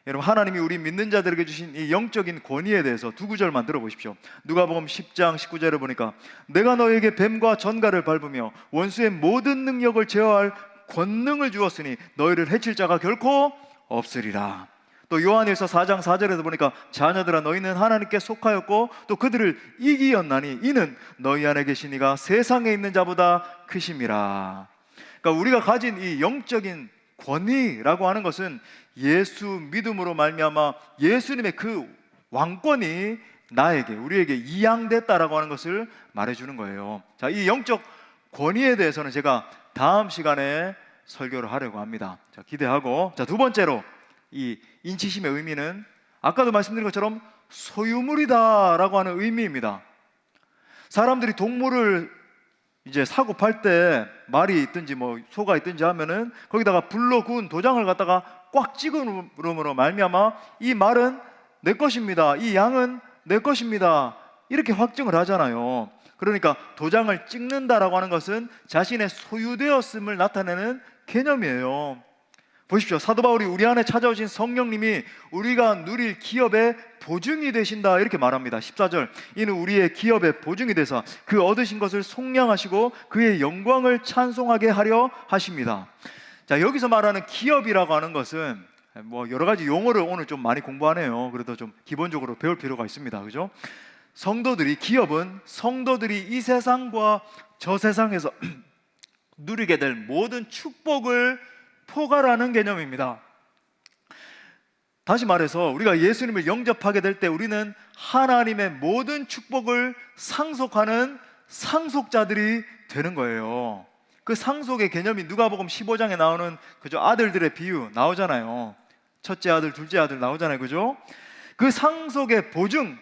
여러분, 하나님이 우리 믿는 자들에게 주신 이 영적인 권위에 대해서 두 구절만 들어보십시오. 누가복음 10장 19절에 보니까 내가 너에게 뱀과 전갈을 밟으며 원수의 모든 능력을 제어할 권능을 주었으니 너희를 해칠 자가 결코 없으리라. 또 요한일서 4장 4절에도 보니까 자녀들아 너희는 하나님께 속하였고 또 그들을 이기었나니 이는 너희 안에 계신 이가 세상에 있는 자보다 크심이라. 그러니까 우리가 가진 이 영적인 권위라고 하는 것은 예수 믿음으로 말미암아 예수님의 그 왕권이 나에게, 우리에게 이양됐다라고 하는 것을 말해주는 거예요. 자, 이 영적 권위에 대해서는 제가 다음 시간에 설교를 하려고 합니다. 자, 기대하고, 자, 두 번째로 이 인치심의 의미는 아까도 말씀드린 것처럼 소유물이다라고 하는 의미입니다. 사람들이 동물을 이제 사고 팔 때 말이 있든지 뭐 소가 있든지 하면은 거기다가 불로 구운 도장을 갖다가 꽉 찍음으로 말미암아 이 말은 내 것입니다, 이 양은 내 것입니다, 이렇게 확증을 하잖아요. 그러니까 도장을 찍는다라고 하는 것은 자신의 소유되었음을 나타내는 개념이에요. 보십시오. 사도 바울이 우리 안에 찾아오신 성령님이 우리가 누릴 기업의 보증이 되신다, 이렇게 말합니다. 14절, 이는 우리의 기업의 보증이 되사 그 얻으신 것을 속량하시고 그의 영광을 찬송하게 하려 하십니다. 자, 여기서 말하는 기업이라고 하는 것은 뭐 여러 가지 용어를 오늘 좀 많이 공부하네요. 그래도 좀 기본적으로 배울 필요가 있습니다. 그죠? 기업은 성도들이 이 세상과 저 세상에서 누리게 될 모든 축복을 포괄하는 개념입니다. 다시 말해서 우리가 예수님을 영접하게 될 때 우리는 하나님의 모든 축복을 상속하는 상속자들이 되는 거예요. 그 상속의 개념이 누가복음 15장에 나오는 그죠? 아들들의 비유 나오잖아요. 첫째 아들, 둘째 아들 나오잖아요. 그죠? 그 상속의 보증,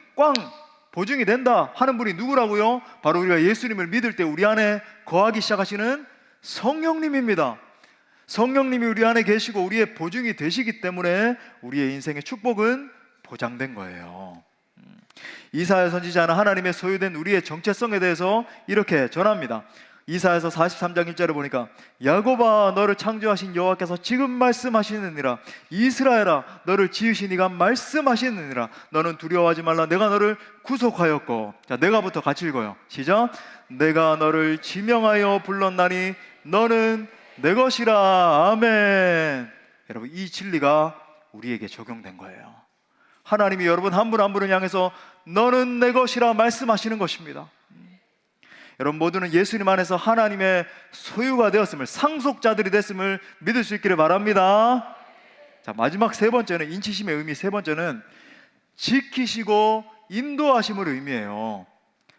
보증이 된다 하는 분이 누구라고요? 바로 우리가 예수님을 믿을 때 우리 안에 거하기 시작하시는 성령님입니다. 성령님이 우리 안에 계시고 우리의 보증이 되시기 때문에 우리의 인생의 축복은 보장된 거예요. 이사야 선지자는 하나님의 소유된 우리의 정체성에 대해서 이렇게 전합니다. 이사야서 43장 1절을 보니까 야곱아 너를 창조하신 여호와께서 지금 말씀하시느니라. 이스라엘아 너를 지으신 이가 말씀하시느니라. 너는 두려워하지 말라. 내가 너를 구속하였고. 자, 내가부터 같이 읽어요. 시작. 내가 너를 지명하여 불렀나니 너는 내 것이라. 아멘. 여러분, 이 진리가 우리에게 적용된 거예요. 하나님이 여러분 한 분 한 분을 향해서 너는 내 것이라 말씀하시는 것입니다. 여러분 모두는 예수님 안에서 하나님의 소유가 되었음을, 상속자들이 됐음을 믿을 수 있기를 바랍니다. 자, 마지막 세 번째는, 인치심의 의미 세 번째는 지키시고 인도하심을 의미해요.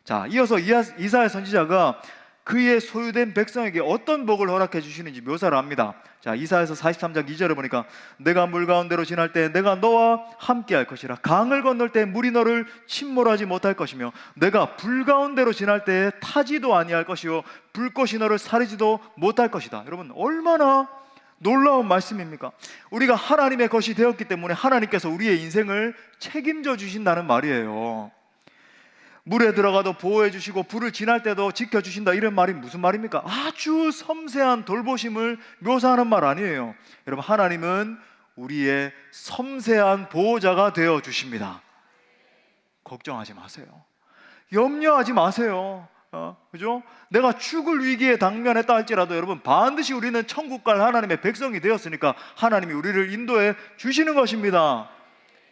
자, 이어서 이사야 선지자가 그의 소유된 백성에게 어떤 복을 허락해 주시는지 묘사를 합니다. 자, 이사야서 43장 2절을 보니까 내가 물 가운데로 지날 때 내가 너와 함께 할 것이라. 강을 건널 때 물이 너를 침몰하지 못할 것이며 내가 불 가운데로 지날 때 타지도 아니할 것이요 불꽃이 너를 사르지도 못할 것이다. 여러분, 얼마나 놀라운 말씀입니까? 우리가 하나님의 것이 되었기 때문에 하나님께서 우리의 인생을 책임져 주신다는 말이에요. 물에 들어가도 보호해 주시고 불을 지날 때도 지켜주신다, 이런 말이 무슨 말입니까? 아주 섬세한 돌보심을 묘사하는 말 아니에요. 여러분, 하나님은 우리의 섬세한 보호자가 되어 주십니다. 걱정하지 마세요. 염려하지 마세요. 그죠? 내가 죽을 위기에 당면했다 할지라도 여러분 반드시 우리는 천국 갈 하나님의 백성이 되었으니까 하나님이 우리를 인도해 주시는 것입니다.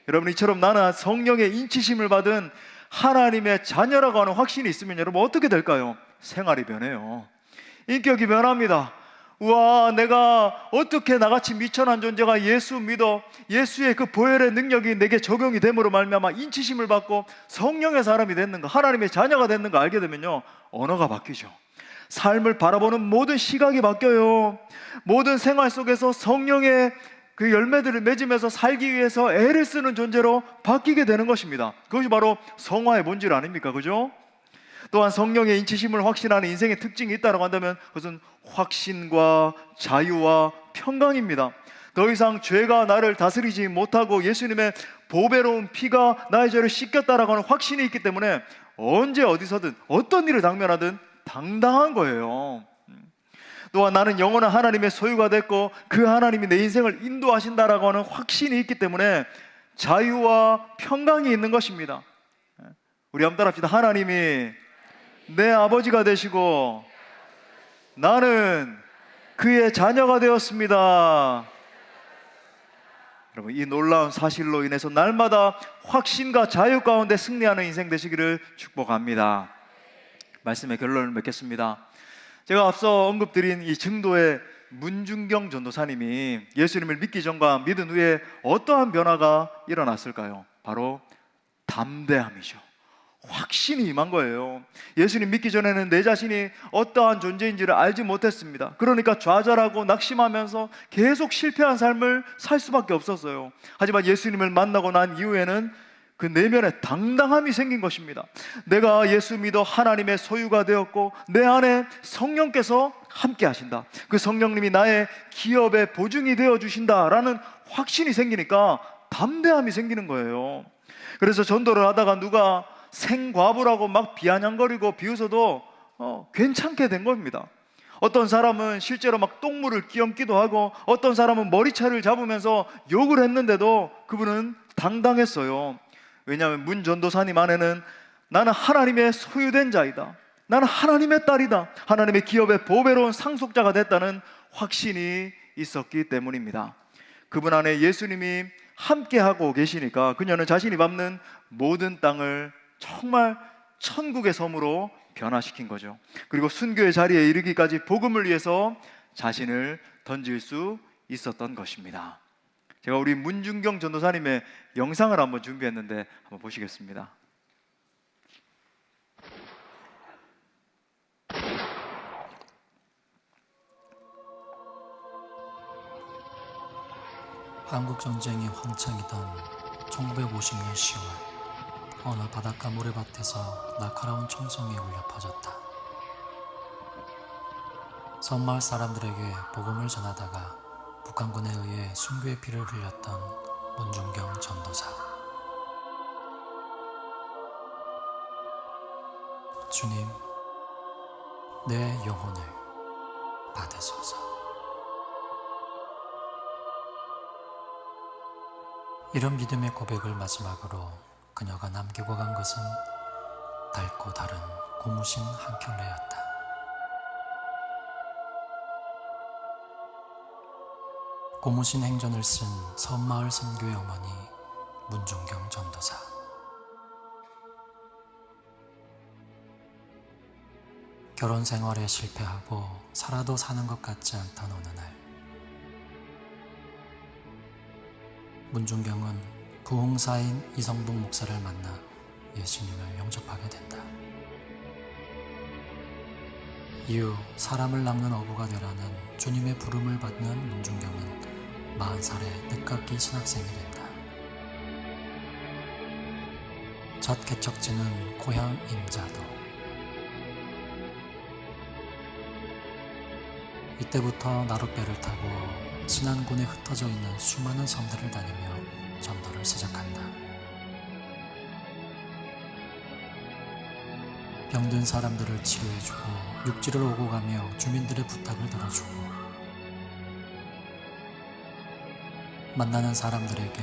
여러분, 이처럼 나는 성령의 인치심을 받은 하나님의 자녀라고 하는 확신이 있으면 여러분 어떻게 될까요? 생활이 변해요. 인격이 변합니다. 우와, 내가 어떻게 나같이 미천한 존재가 예수 믿어 예수의 그 보혈의 능력이 내게 적용이 됨으로 말미암아 인치심을 받고 성령의 사람이 됐는가, 하나님의 자녀가 됐는가 알게 되면요, 언어가 바뀌죠. 삶을 바라보는 모든 시각이 바뀌어요. 모든 생활 속에서 성령의 그 열매들을 맺으면서 살기 위해서 애를 쓰는 존재로 바뀌게 되는 것입니다. 그것이 바로 성화의 본질 아닙니까? 그죠? 또한 성령의 인치심을 확신하는 인생의 특징이 있다고 한다면 그것은 확신과 자유와 평강입니다. 더 이상 죄가 나를 다스리지 못하고 예수님의 보배로운 피가 나의 죄를 씻겼다라고 하는 확신이 있기 때문에 언제 어디서든 어떤 일을 당면하든 당당한 거예요. 또한 나는 영원한 하나님의 소유가 됐고 그 하나님이 내 인생을 인도하신다라고 하는 확신이 있기 때문에 자유와 평강이 있는 것입니다. 우리 한번 따라합시다. 하나님이 내 아버지가 되시고 나는 그의 자녀가 되었습니다. 여러분, 이 놀라운 사실로 인해서 날마다 확신과 자유 가운데 승리하는 인생 되시기를 축복합니다. 말씀의 결론을 맺겠습니다. 제가 앞서 언급드린 이 증도의 문중경 전도사님이 예수님을 믿기 전과 믿은 후에 어떠한 변화가 일어났을까요? 바로 담대함이죠. 확신이 임한 거예요. 예수님 믿기 전에는 내 자신이 어떠한 존재인지를 알지 못했습니다. 그러니까 좌절하고 낙심하면서 계속 실패한 삶을 살 수밖에 없었어요. 하지만 예수님을 만나고 난 이후에는 그 내면에 당당함이 생긴 것입니다. 내가 예수 믿어 하나님의 소유가 되었고 내 안에 성령께서 함께 하신다, 그 성령님이 나의 기업의 보증이 되어 주신다라는 확신이 생기니까 담대함이 생기는 거예요. 그래서 전도를 하다가 누가 생과부라고 막 비아냥거리고 비웃어도 괜찮게 된 겁니다. 어떤 사람은 실제로 막 똥물을 끼얹기도 하고 어떤 사람은 머리채를 잡으면서 욕을 했는데도 그분은 당당했어요. 왜냐하면 문 전도사님 안에는 나는 하나님의 소유된 자이다, 나는 하나님의 딸이다, 하나님의 기업의 보배로운 상속자가 됐다는 확신이 있었기 때문입니다. 그분 안에 예수님이 함께하고 계시니까 그녀는 자신이 밟는 모든 땅을 정말 천국의 섬으로 변화시킨 거죠. 그리고 순교의 자리에 이르기까지 복음을 위해서 자신을 던질 수 있었던 것입니다. 제가 우리 문중경 전도사님의 영상을 한번 준비했는데 한번 보시겠습니다. 한국 전쟁이 황창이던 1950년 10월, 어느 바닷가 모래밭에서 날카로운 총성이 울려 퍼졌다. 섬마을 사람들에게 복음을 전하다가 북한군에 의해 순교의 피를 흘렸던 문중경 전도사. 주님, 내 영혼을 받으소서. 이런 믿음의 고백을 마지막으로 그녀가 남기고 간 것은 달고 다른 고무신 한 켤레였다. 고무신 행전을 쓴 섬마을 선교의 어머니 문중경 전도사. 결혼 생활에 실패하고 살아도 사는 것 같지 않던 어느 날, 문중경은 부흥사인 이성복 목사를 만나 예수님을 영접하게 된다. 이후 사람을 낚는 어부가 되라는 주님의 부름을 받는 문중경은 40살에 늦깎이 신학생이 된다. 첫 개척지는 고향 임자도. 이때부터 나룻배를 타고 신안군에 흩어져 있는 수많은 섬들을 다니며 전도를 시작한다. 병든 사람들을 치료해주고 육지를 오고 가며 주민들의 부탁을 들어주고, 만나는 사람들에게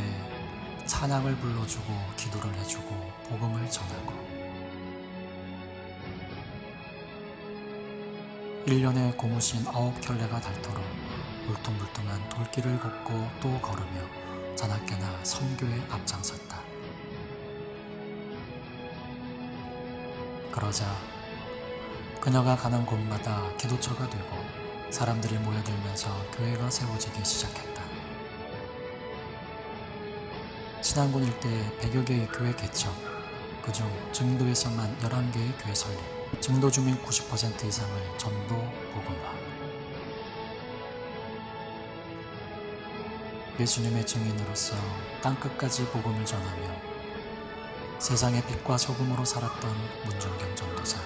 찬양을 불러주고 기도를 해주고 복음을 전하고, 1년에 고무신 9켤레가 닳도록 울퉁불퉁한 돌길을 걷고 또 걸으며 자나깨나 선교에 앞장섰다. 그러자 그녀가 가는 곳마다 기도처가 되고 사람들이 모여들면서 교회가 세워지기 시작했다. 신안군 일대에 100여 개의 교회 개척, 그중 증도에서만 11개의 교회 설립, 증도 주민 90% 이상을 전도 복음화. 예수님의 증인으로서 땅끝까지 복음을 전하며 세상의 빛과 소금으로 살았던 문중경 전도사.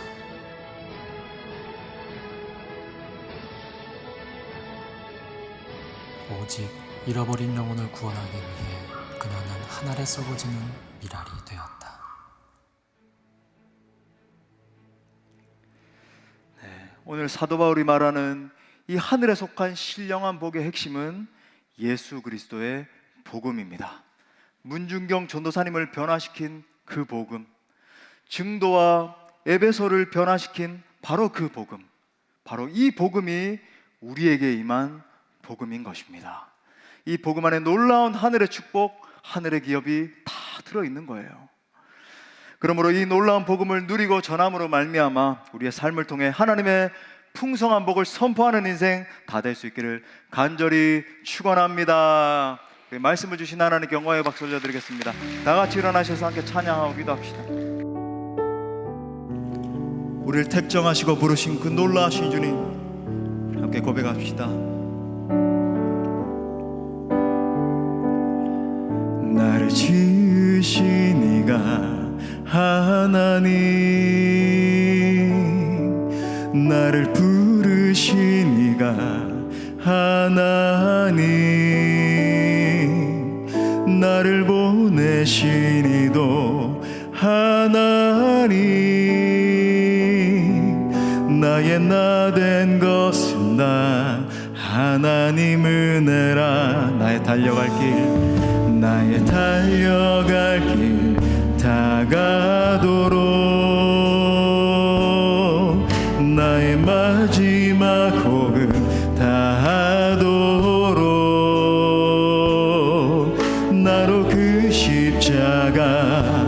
오직 잃어버린 영혼을 구원하기 위해 그녀는 하늘에 썩어지는 미랄이 되었다. 오늘 사도 바울이 말하는 이 하늘에 속한 신령한 복의 핵심은 예수 그리스도의 복음입니다. 문중경 전도사님을 변화시킨 그 복음, 증도와 에베소를 변화시킨 바로 그 복음, 바로 이 복음이 우리에게 임한 복음인 것입니다. 이 복음 안에 놀라운 하늘의 축복, 하늘의 기업이 다 들어있는 거예요. 그러므로 이 놀라운 복음을 누리고 전함으로 말미암아 우리의 삶을 통해 하나님의 풍성한 복을 선포하는 인생 다 될 수 있기를 간절히 축원합니다. 말씀을 주신 하나님께 영광의 박수 올려드리겠습니다. 다 같이 일어나셔서 함께 찬양하고 기도합시다. 우리를 택정하시고 부르신 그 놀라우신 주님, 함께 고백합시다. 나를 지으신 이가 하나님, 나를 부르신 이가 하나님, 나를 보내신 이도 하나님, 나의 나 된 것은 나 하나님 은혜라. 나의 달려갈 길, 나의 달려갈 길 다가도록, 나의 마지막 호흡 다하도록, 나로 그 십자가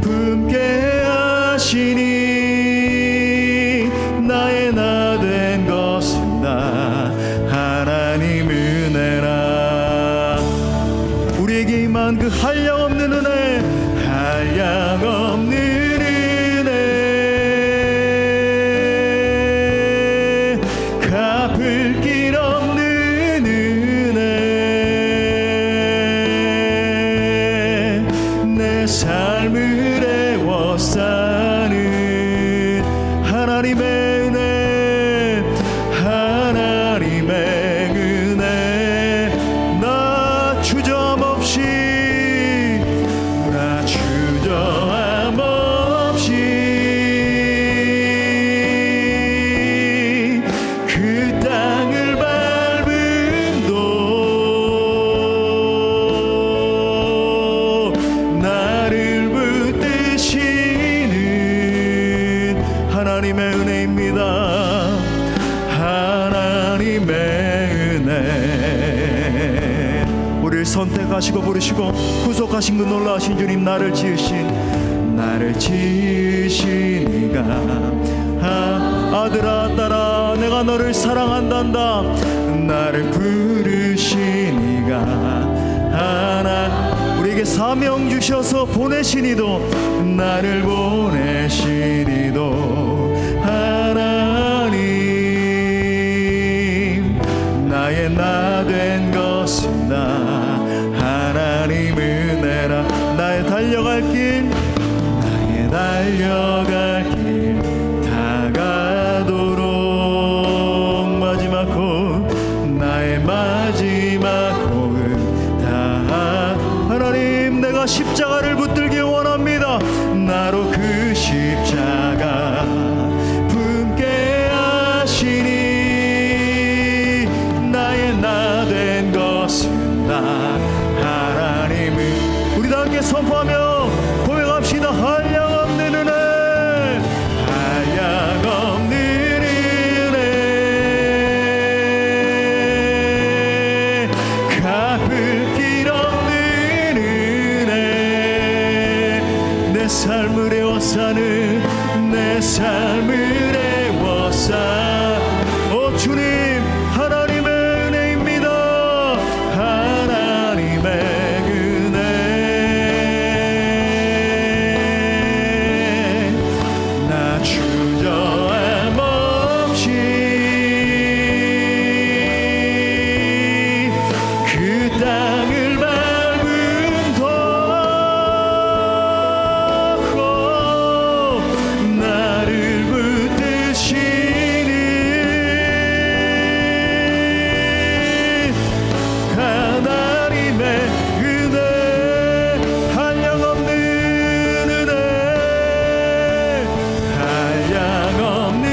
품게 하시니 우리에게 임한 그 한량없는 은혜, 한량없는 은혜, 갚을 길 없는 은혜, 내 삶을 애워싸는 하나님의 은혜, 하나님의 은혜, 나 주저함 없이 그 땅을 밟음도 나를 붙드시는 하나님의 은혜입니다. 하나님의 은혜, 우리를 선택하시고 부르시고 구속하신 그 놀라우신 주님, 나를 지으신 이가 아들아 딸아 내가 너를 사랑한단다, 나를 부르신 이가 하나, 우리에게 사명 주셔서 보내신 이도, 나를 보내신 이도 하나님, 나의 나 된 것은 나 하나님 은혜라. 나의 달려갈 길, 나의 달려갈 길 다가도록 마지막 호흡, 나의 마지막 호흡 다 하나님, 내가 십자가를 붙들기 원합니다. 나로 그 십자가 품게 하시니, 나의 나 된 것은 나 하나님은, 우리 다 함께 선포하며 고백합시다. 한량없는 은혜, 한량없는 은혜, 갚을 길 없는 은혜, 내 삶을 애워싸는, 내 삶을 애워싸. 오 주님, 하나님의 은혜입니다. 하나님의 은혜, 나 주저함 없이 그 땅을 밟음도 나를 붙드시는 하나님의 은혜, 한량없는 은혜, 한량없는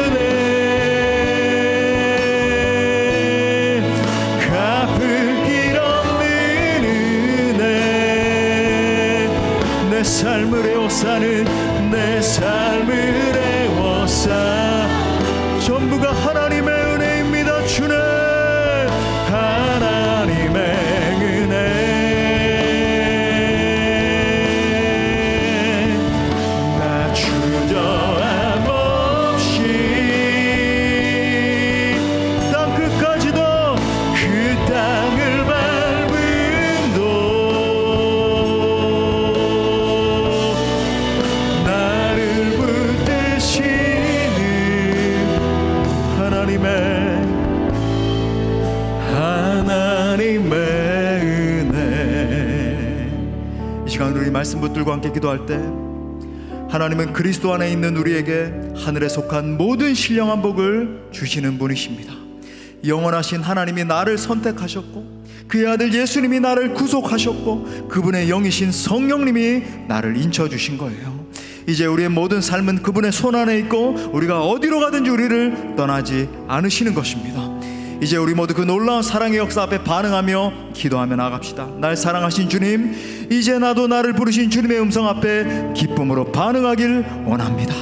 은혜, 갚을 길 없는 은혜, 내 삶을 애워싸는, 내 삶을 애워싸. 전부가 하나님의 은혜입니다. 주님, 하나님의 은혜, 나 주저함 없이 땅 끝까지도 그 땅을 밟음도 나를 붙드시는 하나님의 은혜. 이 시간 우리 말씀 붙들고 함께 기도할 때, 하나님은 그리스도 안에 있는 우리에게 하늘에 속한 모든 신령한 복을 주시는 분이십니다. 영원하신 하나님이 나를 선택하셨고, 그의 아들 예수님이 나를 구속하셨고, 그분의 영이신 성령님이 나를 인쳐주신 거예요. 이제 우리의 모든 삶은 그분의 손 안에 있고, 우리가 어디로 가든지 우리를 떠나지 않으시는 것입니다. 이제 우리 모두 그 놀라운 사랑의 역사 앞에 반응하며 기도하며 나갑시다. 날 사랑하신 주님, 이제 나도 나를 부르신 주님의 음성 앞에 기쁨으로 반응하길 원합니다.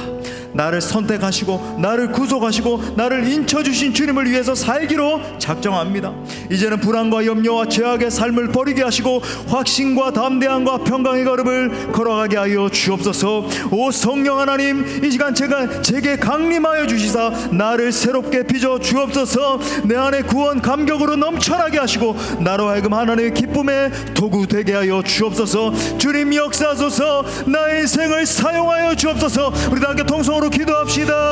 나를 선택하시고 나를 구속하시고 나를 인쳐주신 주님을 위해서 살기로 작정합니다. 이제는 불안과 염려와 죄악의 삶을 버리게 하시고 확신과 담대함과 평강의 걸음을 걸어가게 하여 주옵소서. 오 성령 하나님, 이 시간 제게 강림하여 주시사 나를 새롭게 빚어 주옵소서. 내 안에 구원 감격으로 넘쳐나게 하시고 나로 하여금 하나님의 기쁨의 도구 되게 하여 주옵소서. 주님 역사하소서. 나의 인생을 사용하여 주옵소서. 우리 다 함께 통성으로 기도합시다.